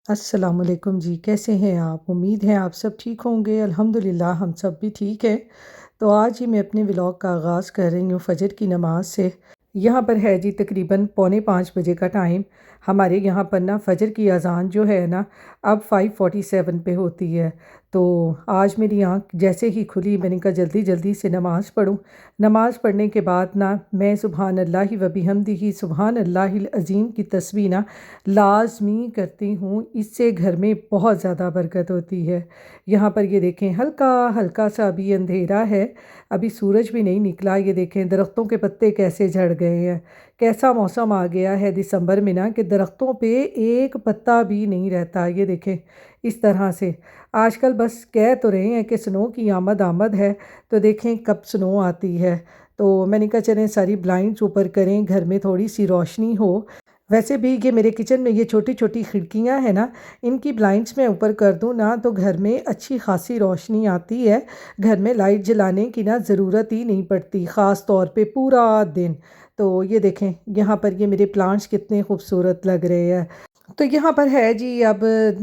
अस्सलामुअलैकुम जी, कैसे हैं आप? उम्मीद है आप सब ठीक होंगे। अल्हम्दुलिल्लाह हम सब भी ठीक है। तो आज ही मैं अपने व्लॉग का आगाज़ कर रही हूँ फ़जर की नमाज़ से। यहाँ पर है जी तकरीबन पौने 5 बजे का टाइम। हमारे यहाँ पर ना फ़जर की अज़ान जो है ना अब 5:47 पे होती है। तो आज मेरी आँख जैसे ही खुली मैंने कहा जल्दी जल्दी से नमाज़ पढ़ूँ। नमाज़ पढ़ने के बाद ना मैं सुबहान अल्लाहि व बिहम्दिही सुबहान अल्लाहिल अज़ीम की तस्बीह ना लाज़मी करती हूँ। इससे घर में बहुत ज़्यादा बरकत होती है। यहाँ पर ये देखें हल्का हल्का सा अभी अंधेरा है, अभी सूरज भी नहीं निकला। ये देखें दरख्तों के पत्ते कैसे झड़ गए हैं। कैसा मौसम आ गया है दिसंबर में ना कि दरख्तों पे एक पत्ता भी नहीं रहता। ये देखें इस तरह से आजकल बस कह तो रहे हैं कि स्नो की आमद आमद है, तो देखें कब स्नो आती है। तो मैंने कहा चलें सारी ब्लाइंड्स ऊपर करें, घर में थोड़ी सी रोशनी हो। वैसे भी ये मेरे किचन में ये छोटी छोटी खिड़कियां हैं ना, इनकी ब्लाइंड्स मैं ऊपर कर दूं ना तो घर में अच्छी खासी रोशनी आती है। घर में लाइट जलाने की ना ज़रूरत ही नहीं पड़ती, ख़ास तौर पे पूरा दिन। तो ये देखें यहाँ पर ये मेरे प्लांट्स कितने खूबसूरत लग रहे हैं। तो यहाँ पर है जी अब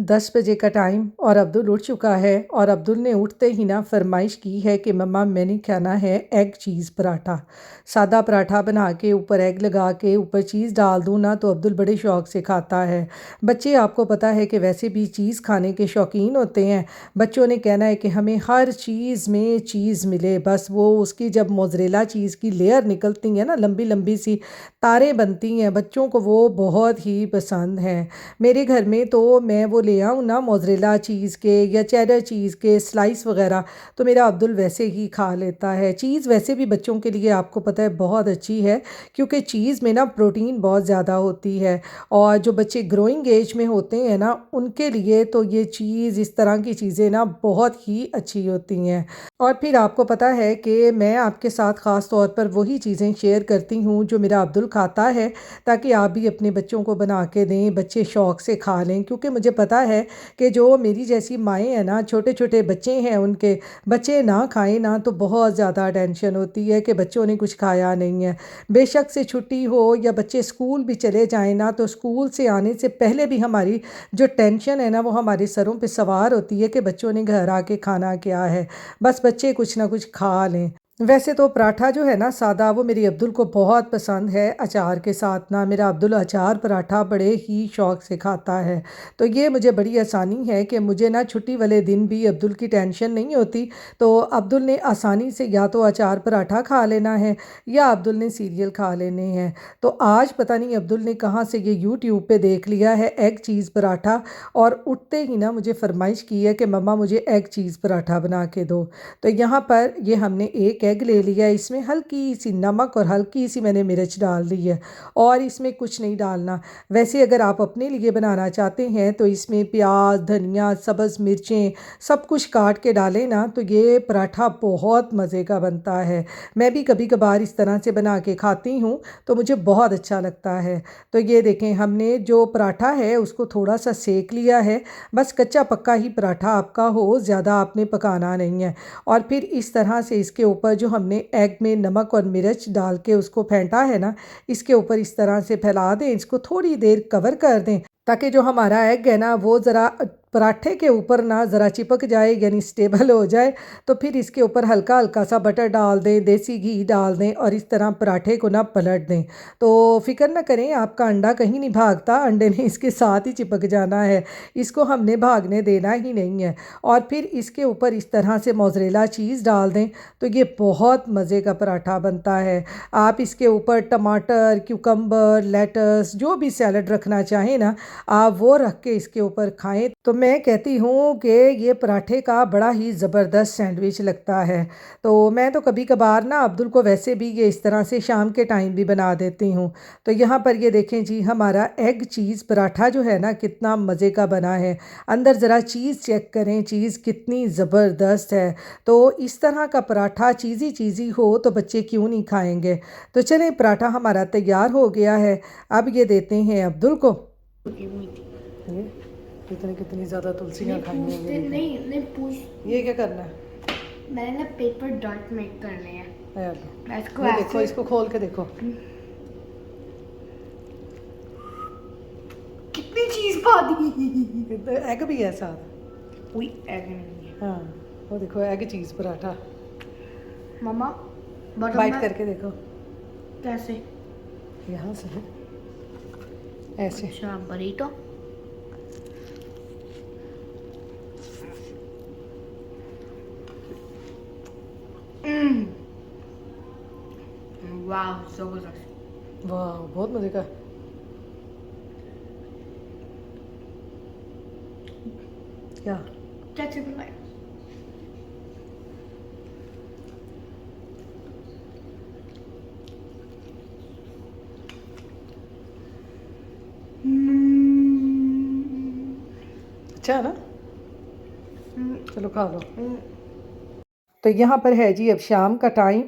10 बजे का टाइम और अब्दुल उठ चुका है और अब्दुल ने उठते ही ना फरमाइश की है कि मम्मा मैंने खाना है एग चीज़ पराठा। सादा पराठा बना के ऊपर एग लगा के ऊपर चीज़ डाल दूँ ना तो अब्दुल बड़े शौक़ से खाता है। बच्चे आपको पता है कि वैसे भी चीज़ खाने के शौकीन होते हैं। बच्चों ने कहना है कि हमें हर चीज़ में चीज़ मिले, बस वो उसकी जब मोज़रेला चीज़ की लेयर निकलती है ना लंबी लंबी सी तारें बनती हैं, बच्चों को वो बहुत ही पसंद है। मेरे घर में तो मैं वो ले आऊँ ना मोज़रेला चीज़ के या चेडर चीज़ के स्लाइस वगैरह, तो मेरा अब्दुल वैसे ही खा लेता है। चीज़ वैसे भी बच्चों के लिए आपको पता है बहुत अच्छी है, क्योंकि चीज़ में ना प्रोटीन बहुत ज़्यादा होती है। और जो बच्चे ग्रोइंग एज में होते हैं ना उनके लिए तो ये चीज़ इस तरह की चीज़ें ना बहुत ही अच्छी होती हैं। और फिर आपको पता है कि मैं आपके साथ ख़ास तौर पर वही चीज़ें शेयर करती हूँ जो मेरा अब्दुल खाता है, ताकि आप भी अपने बच्चों को बना के दें, बच्चे शौक़ से खा लें। क्योंकि मुझे पता है कि जो मेरी जैसी माएँ हैं ना, छोटे छोटे बच्चे हैं उनके, बच्चे ना खाएं ना तो बहुत ज़्यादा टेंशन होती है कि बच्चों ने कुछ खाया नहीं है। बेशक से छुट्टी हो या बच्चे स्कूल भी चले जाएं ना, तो स्कूल से आने से पहले भी हमारी जो टेंशन है ना वो हमारे सरों पे सवार होती है कि बच्चों ने घर आके खाना क्या है। बस बच्चे कुछ ना कुछ खा लें। वैसे तो पराठा जो है ना सादा वो मेरे अब्दुल को बहुत पसंद है अचार के साथ ना। मेरा अब्दुल अचार पराठा बड़े ही शौक़ से खाता है। तो ये मुझे बड़ी आसानी है कि मुझे ना छुट्टी वाले दिन भी अब्दुल की टेंशन नहीं होती। तो अब्दुल ने आसानी से या तो अचार पराठा खा लेना है या अब्दुल ने सीरियल खा लेने हैं। तो आज पता नहीं अब्दुल ने कहाँ से ये यूट्यूब पे देख लिया है एग चीज़ पराठा, और उठते ही ना मुझे फरमाइश की है कि मम्मा मुझे एग चीज़ पराठा बना के दो। तो यहाँ पर ये हमने एक एग ले लिया, इसमें हल्की सी नमक और हल्की सी मैंने मिर्च डाल दी है और इसमें कुछ नहीं डालना। वैसे अगर आप अपने लिए बनाना चाहते हैं तो इसमें प्याज, धनिया, सब्ज़ मिर्चें सब कुछ काट के डालें ना तो ये पराठा बहुत मज़े का बनता है। मैं भी कभी कभार इस तरह से बना के खाती हूँ तो मुझे बहुत अच्छा लगता है। तो ये देखें हमने जो पराठा है उसको थोड़ा सा सेक लिया है। बस कच्चा पक्का ही पराठा आपका हो, ज़्यादा आपने पकाना नहीं है। और फिर इस तरह से इसके ऊपर जो हमने एग में नमक और मिर्च डाल के उसको फेंटा है ना, इसके ऊपर इस तरह से फैला दें, इसको थोड़ी देर कवर कर दें ताकि जो हमारा एग है ना वो ज़रा पराठे के ऊपर ना ज़रा चिपक जाए, यानी स्टेबल हो जाए। तो फिर इसके ऊपर हल्का हल्का सा बटर डाल दें, देसी घी डाल दें और इस तरह पराठे को ना पलट दें। तो फिक्र ना करें, आपका अंडा कहीं नहीं भागता, अंडे ने इसके साथ ही चिपक जाना है, इसको हमने भागने देना ही नहीं है। और फिर इसके ऊपर इस तरह से मोज़रेला चीज़ डाल दें तो ये बहुत मज़े का पराठा बनता है। आप इसके ऊपर टमाटर, क्यूकम्बर, लेटस जो भी सैलड रखना चाहें ना आप वो रख के इसके ऊपर खाएं तो मैं कहती हूँ कि ये पराठे का बड़ा ही ज़बरदस्त सैंडविच लगता है। तो मैं तो कभी कभार ना अब्दुल को वैसे भी ये इस तरह से शाम के टाइम भी बना देती हूँ। तो यहाँ पर ये देखें जी हमारा एग चीज़ पराठा जो है ना कितना मज़े का बना है। अंदर ज़रा चीज़ चेक करें, चीज़ कितनी ज़बरदस्त है। तो इस तरह का पराठा चीज़ी चीज़ी हो तो बच्चे क्यों नहीं खाएंगे। तो चलें पराठा हमारा तैयार हो गया है, अब ये देते हैं अब्दुल को। ये कितनी कितनी ज़्यादा तुलसियाँ खाई हैं मेरी। नहीं नहीं पूछ, ये क्या करना है? मैंने ना पेपर डॉट मेक करने हैं। मैं इसको ये ऐसे देखो, इसको खोल के देखो कितनी चीज पा दी। एग भी है साथ। कोई एग नहीं है। हाँ वो देखो एग चीज़ पराठा, मम्मा बटर बाइट मैं करके देखो कैसे? यहाँ से ऐसे। अच्छा बरीटो। वाह जबरदस्त। वाह बहुत मज़े का। क्या कैसे बनाए? अच्छा है ना, चलो खा लो। तो यहाँ पर है जी अब शाम का टाइम,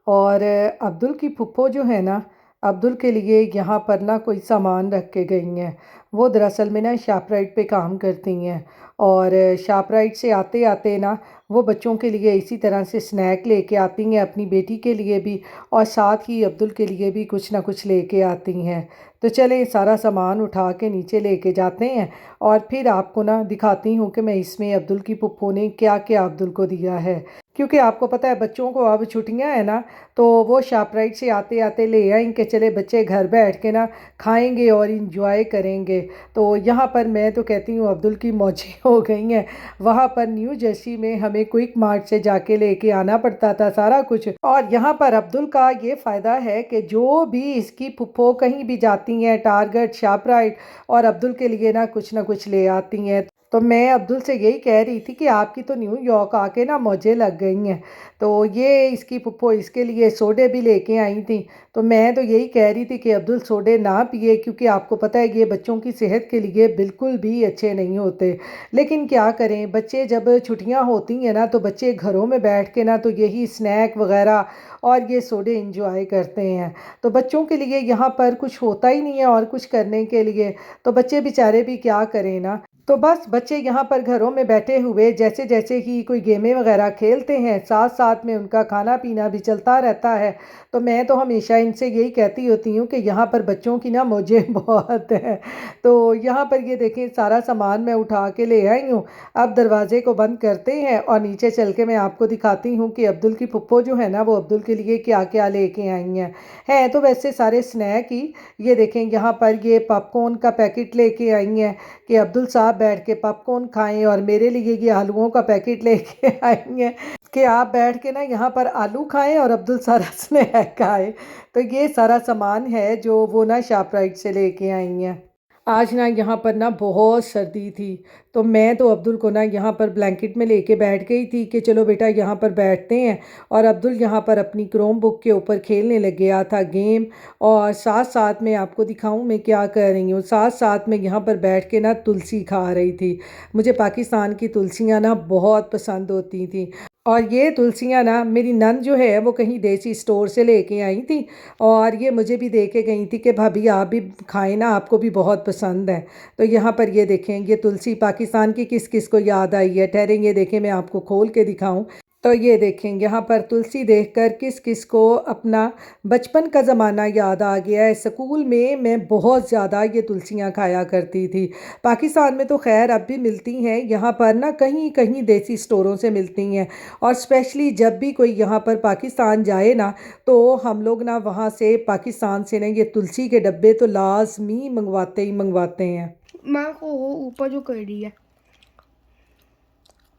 और अब्दुल की फुप्पो जो है ना, अब्दुल के लिए यहाँ पर ना कोई सामान रख के गई हैं। वो दरअसल में ना शॉपराइट पे काम करती हैं, और शॉपराइट से आते आते ना वो बच्चों के लिए इसी तरह से स्नैक लेके आती हैं, अपनी बेटी के लिए भी और साथ ही अब्दुल के लिए भी कुछ ना कुछ लेके आती हैं। तो चलें सारा सामान उठा के नीचे लेके जाते हैं, और फिर आपको ना दिखाती हूँ कि मैं इसमें अब्दुल की फुप्पो ने क्या क्या अब्दुल को दिया है। क्योंकि आपको पता है बच्चों को अब छुट्टियां हैं ना, तो वो शॉपराइट से आते आते ले आएंगे, चले बच्चे घर बैठ के ना खाएंगे और इंजॉय करेंगे। तो यहाँ पर मैं तो कहती हूँ अब्दुल की मौजें हो गई हैं। वहाँ पर न्यू जर्सी में हमें क्विक मार्ट से जाके लेके आना पड़ता था सारा कुछ, और यहाँ पर अब्दुल का ये फ़ायदा है कि जो भी इसकी फुप्पो कहीं भी जाती हैं, टारगेट, शॉपराइट, और अब्दुल के लिए ना कुछ ले आती हैं। तो मैं अब्दुल से यही कह रही थी कि आपकी तो न्यूयॉर्क आके ना मौजें लग गई हैं। तो ये इसकी फुप्पो इसके लिए सोडे भी लेके आई थी। तो मैं तो यही कह रही थी कि अब्दुल सोडे ना पिए, क्योंकि आपको पता है ये बच्चों की सेहत के लिए बिल्कुल भी अच्छे नहीं होते। लेकिन क्या करें, बच्चे जब छुट्टियां होती हैं ना तो बच्चे घरों में बैठ के ना तो यही स्नैक वगैरह और ये सोडे इंजॉय करते हैं। तो बच्चों के लिए यहाँ पर कुछ होता ही नहीं है और कुछ करने के लिए, तो बच्चे बेचारे भी क्या करें ना। तो बस बच्चे यहाँ पर घरों में बैठे हुए जैसे जैसे ही कोई गेमें वगैरह खेलते हैं, साथ साथ में उनका खाना पीना भी चलता रहता है। तो मैं तो हमेशा इनसे यही कहती होती हूँ कि यहाँ पर बच्चों की ना मौजें बहुत हैं। तो यहाँ पर ये देखें सारा सामान मैं उठा के ले आई हूँ। अब दरवाजे को बंद करते हैं और नीचे चल के मैं आपको दिखाती हूँ कि अब्दुल की फुप्पो जो है ना वो अब्दुल के लिए क्या क्या लेके आई हैं तो वैसे सारे स्नैक ही। ये देखें यहाँ पर ये पॉपकॉर्न का पैकेट लेके आई हैं कि अब्दुल साहब बैठ के पॉपकॉर्न खाएं, और मेरे लिए ये आलूओं का पैकेट लेके आई हैं कि आप बैठ के ना यहाँ पर आलू खाएं और अब्दुल सारा स्नैक खाए। तो ये सारा सामान है जो वो ना शॉपराइट से लेके आई हैं। आज ना यहाँ पर ना बहुत सर्दी थी, तो मैं तो अब्दुल को ना यहाँ पर ब्लैंकेट में लेके बैठ गई थी कि चलो बेटा यहाँ पर बैठते हैं। और अब्दुल यहाँ पर अपनी क्रोम बुक के ऊपर खेलने लग गया था गेम, और साथ साथ में आपको दिखाऊं मैं क्या कर रही हूँ, साथ साथ में यहाँ पर बैठ के ना तुलसी खा रही थी। मुझे पाकिस्तान की तुलसियाँ ना बहुत पसंद होती थी, और ये तुलसियाँ ना मेरी नंद जो है वो कहीं देसी स्टोर से लेके आई थी, और ये मुझे भी दे के गई थी कि भाभी आप भी खाएं ना, आपको भी बहुत पसंद है। तो यहाँ पर ये देखें ये तुलसी पाकिस्तान की किस किस को याद आई है, ठहरें ये देखें मैं आपको खोल के दिखाऊं। तो ये देखें यहाँ पर तुलसी देखकर किस किस को अपना बचपन का ज़माना याद आ गया है। स्कूल में मैं बहुत ज़्यादा ये तुलसियाँ खाया करती थी। पाकिस्तान में तो खैर अब भी मिलती हैं, यहाँ पर ना कहीं कहीं देसी स्टोरों से मिलती हैं। और स्पेशली जब भी कोई यहाँ पर पाकिस्तान जाए ना तो हम लोग ना वहाँ से पाकिस्तान से ना ये तुलसी के डब्बे तो लाजमी मंगवाते ही मंगवाते हैं। माँ को वो ऊपर जो कर रही है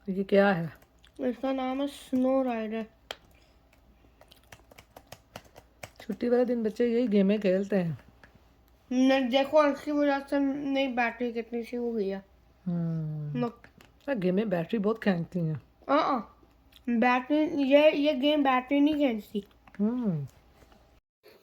ये क्या है? इसका नाम है स्नो राइडर। छुट्टी वाले दिन बच्चे यही गेमें खेलते हैं। देखो इसकी वजह से मेरी बैटरी कितनी सी हो गई है। गेमें बैटरी बहुत खींचती हैं। बैटरी ये गेम बैटरी नहीं खींचती।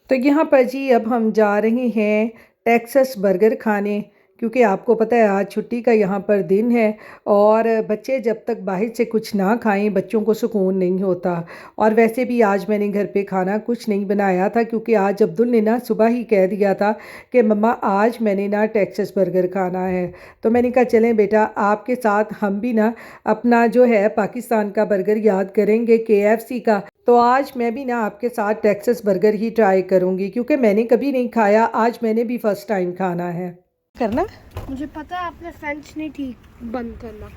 तो यहाँ पर जी अब हम जा रहे हैं टेक्सास बर्गर खाने, क्योंकि आपको पता है आज छुट्टी का यहाँ पर दिन है, और बच्चे जब तक बाहर से कुछ ना खाएं बच्चों को सुकून नहीं होता। और वैसे भी आज मैंने घर पे खाना कुछ नहीं बनाया था, क्योंकि आज अब्दुल ने ना सुबह ही कह दिया था कि मम्मा आज मैंने ना टेक्सास बर्गर खाना है। तो मैंने कहा चलें बेटा आपके साथ हम भी ना अपना जो है पाकिस्तान का बर्गर याद करेंगे, KFC का। तो आज मैं भी ना आपके साथ टेक्सास बर्गर ही ट्राई करूँगी, क्योंकि मैंने कभी नहीं खाया, आज मैंने भी फ़र्स्ट टाइम खाना है। करना मुझे पता है आपने फेंस नहीं ठीक बंद करना।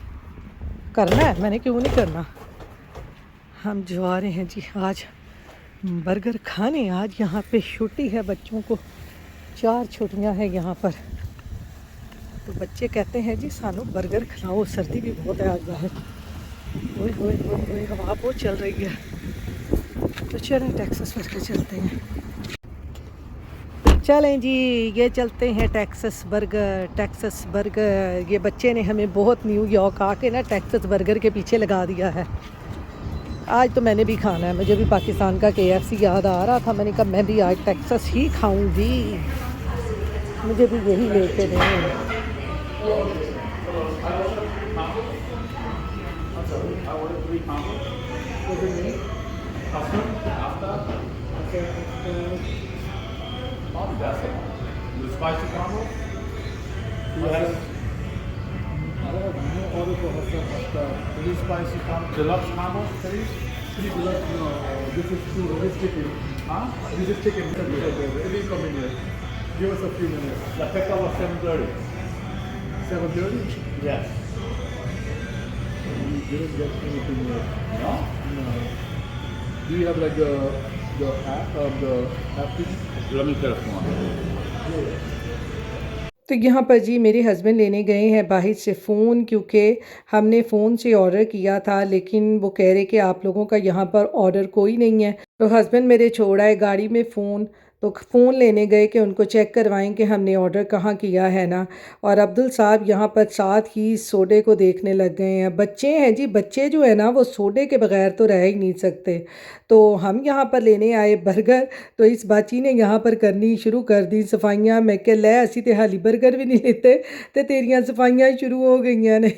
करना है, मैंने क्यों नहीं करना। हम जो आ रहे हैं जी आज बर्गर खाने। आज यहाँ पे छुट्टी है बच्चों को, 4 छुट्टियाँ हैं यहाँ पर। तो बच्चे कहते हैं जी सानू बर्गर खिलाओ, सर्दी भी बहुत है आज बाहर। ओए होए होए होए, हवा बहुत चल रही है। तो चलें टेक्सास बर्गर चलते हैं। चलें जी, ये चलते हैं टेक्सास बर्गर। टेक्सास बर्गर, ये बच्चे ने हमें बहुत न्यूयॉर्क आके ना टेक्सास बर्गर के पीछे लगा दिया है। आज तो मैंने भी खाना है, मुझे भी पाकिस्तान का KFC याद आ रहा था। मैंने कहा मैं भी आज टेक्सास ही खाऊंगी, मुझे भी यही लेके दें। The spicy combo? Yes. Order for Hassan. Three spicy combo. Deluxe combo, please. Three deluxe. No, this is two. This is chicken. Huh? This is chicken. It will come in here. Give us a few minutes. The pickup was 7:30. 7:30? Yes. We didn't get anything yet. No? No. Do you have like the app of the app thing? Let me get a phone. तो यहाँ पर जी मेरे husband लेने गए हैं बाहर से phone, क्योंकि हमने फ़ोन से ऑर्डर किया था, लेकिन वो कह रहे कि आप लोगों का यहाँ पर ऑर्डर कोई नहीं है। तो हस्बैंड मेरे छोड़ आए गाड़ी में फ़ोन, तो फ़ोन लेने गए कि उनको चेक करवाएं कि हमने ऑर्डर कहाँ किया है ना। और अब्दुल साहब यहाँ पर साथ ही सोडे को देखने लग गए हैं। बच्चे हैं जी, बच्चे जो है ना वो सोडे के बगैर तो रह ही नहीं सकते। तो हम यहाँ पर लेने आए बर्गर, तो इस बाची ने यहाँ पर करनी शुरू कर दी सफाइयाँ। मैं कह लै असी तो हाली बर्गर भी नहीं लेते तो तेरियां सफाइयाँ शुरू हो गई ने।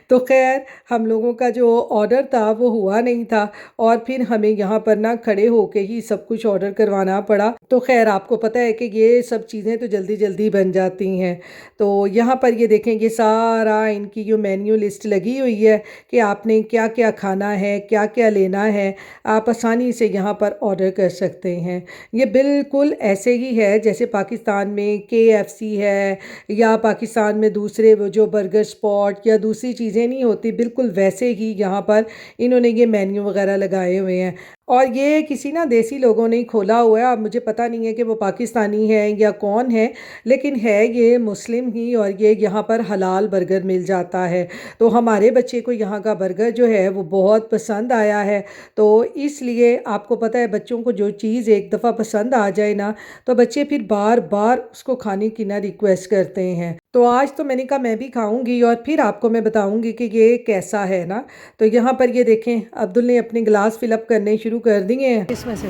तो खैर हम लोगों का जो ऑर्डर था वो हुआ नहीं था, और फिर हमें यहाँ पर ना खड़े होके ही सब कुछ ऑर्डर करवाना पड़ा। तो खैर आपको पता है कि ये सब चीज़ें तो जल्दी जल्दी बन जाती हैं। तो यहाँ पर ये देखें, ये सारा इनकी जो मेन्यू लिस्ट लगी हुई है कि आपने क्या क्या खाना है, क्या क्या लेना है, आप आसानी से यहाँ पर ऑर्डर कर सकते हैं। ये बिल्कुल ऐसे ही है जैसे पाकिस्तान में KFC है, या पाकिस्तान में दूसरे वो जो बर्गर स्पॉट या दूसरी चीज़ें नहीं होती, बिल्कुल वैसे ही यहाँ पर इन्होंने ये मेन्यू वगैरह लगाए हुए हैं। और ये किसी ना देसी लोगों ने खोला हुआ है। अब मुझे पता नहीं है कि वो पाकिस्तानी है या कौन है, लेकिन है ये मुस्लिम ही, और ये यहाँ पर हलाल बर्गर मिल जाता है। तो हमारे बच्चे को यहाँ का बर्गर जो है वो बहुत पसंद आया है। तो इसलिए आपको पता है बच्चों को जो चीज़ एक दफ़ा पसंद आ जाए ना, तो बच्चे फिर बार बार उसको खाने की ना रिक्वेस्ट करते हैं। तो आज तो मैंने कहा मैं भी खाऊंगी और फिर आपको मैं बताऊंगी कि ये कैसा है ना। तो यहाँ पर ये देखें, अब्दुल ने अपने गिलास फिलअप करने शुरू कर दिए हैं इसमें से।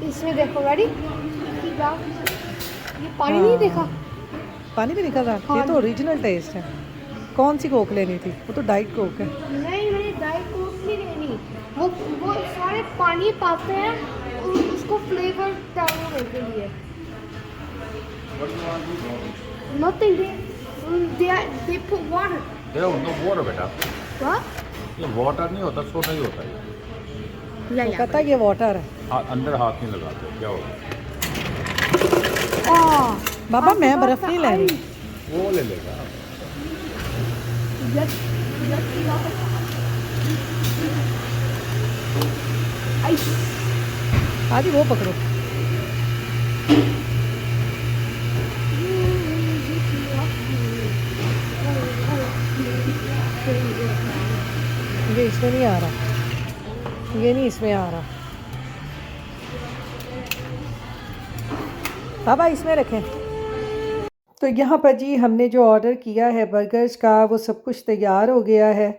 इसमें देखो रेडी, ये पानी नहीं देखा, पानी भी निकल रहा है। ये तो ओरिजिनल टेस्ट है। कौन सी कोक लेनी थी? वो तो डाइट कोक है। नहीं मैंने डाइट कोक नहीं लेनी, वो सारे पानी पाते हैं और उसको फ्लेवर डालने के लिए। Nothing. They put water. There was no water, बेटा। What? ये वाटर नहीं होता, सोडा ही होता है। Yeah, तो कहता है ये वाटर है। अंदर हाथ नहीं लगाते, क्या होगा? बाबा मैं बर्फ़ नहीं लेनी। वो ले लेगा। आदि वो पकड़ो। ये इसमें नहीं आ रहा, ये नहीं इसमें आ रहा। बाबा इसमें रखें। तो यहाँ पर जी हमने जो ऑर्डर किया है बर्गर्स का, वो सब कुछ तैयार हो गया है।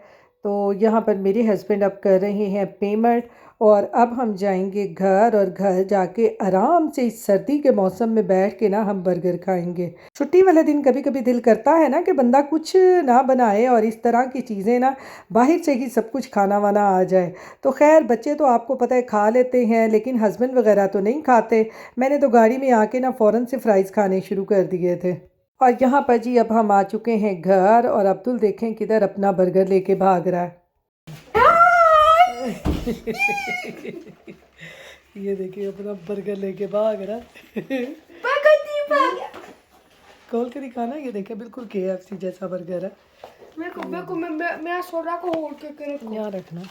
तो यहाँ पर मेरे हस्बैंड अब कर रहे हैं पेमेंट, और अब हम जाएंगे घर, और घर जाके आराम से इस सर्दी के मौसम में बैठ के ना हम बर्गर खाएंगे। छुट्टी वाले दिन कभी कभी दिल करता है ना कि बंदा कुछ ना बनाए और इस तरह की चीज़ें ना बाहर से ही सब कुछ खाना वाना आ जाए। तो खैर बच्चे तो आपको पता है खा लेते हैं, लेकिन हस्बैंड वगैरह तो नहीं खाते। मैंने तो गाड़ी में आके ना फ़ौरन से फ्राइज़ खाने शुरू कर दिए थे। और यहाँ पर जी अब हम आ चुके हैं घर, और अब्दुल देखें किधर अपना बर्गर लेके भाग रहा है। ये देखिए अपना बर्गर लेके भाग रहा है। खोल के दिखाना, ये देखें बिल्कुल KFC जैसा बर्गर है। मेरा सोडा को होल्ड करके रखो। यहाँ रखना।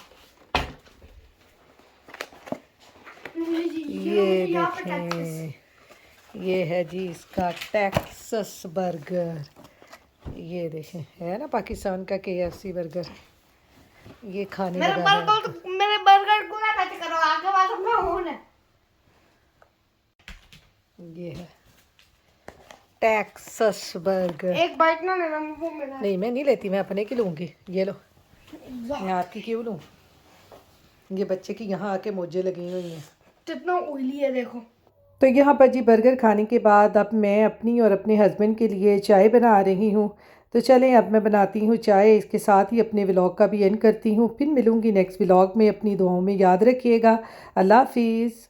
ये यहाँ पे टैक्सेस। देखें ये है जी इसका टेक्सास बर्गर। ये देखें है ना पाकिस्तान का KFC बर्गर। ये खाने मेरे लगा है। बर्गर को ना टच करो, आगे बात अपना होन है। ये है टेक्सास बर्गर। एक बाइट ना लेना, वो मेरा है। नहीं मैं नहीं लेती, मैं अपने की लूँगी। ये लो, मैं आपकी क्यों लूँ? ये बच्चे की यहाँ आके मोजे लगी हुई हैं। कितना ऑयली है देखो। तो यहाँ पर जी बर्गर खाने के बाद अब मैं अपनी और अपने हस्बैंड के लिए चाय बना रही हूँ। तो चलें अब मैं बनाती हूँ चाय, इसके साथ ही अपने व्लॉग का भी एंड करती हूँ। फिर मिलूँगी नेक्स्ट व्लॉग में। अपनी दुआओं में याद रखिएगा। अल्लाह हाफिज़।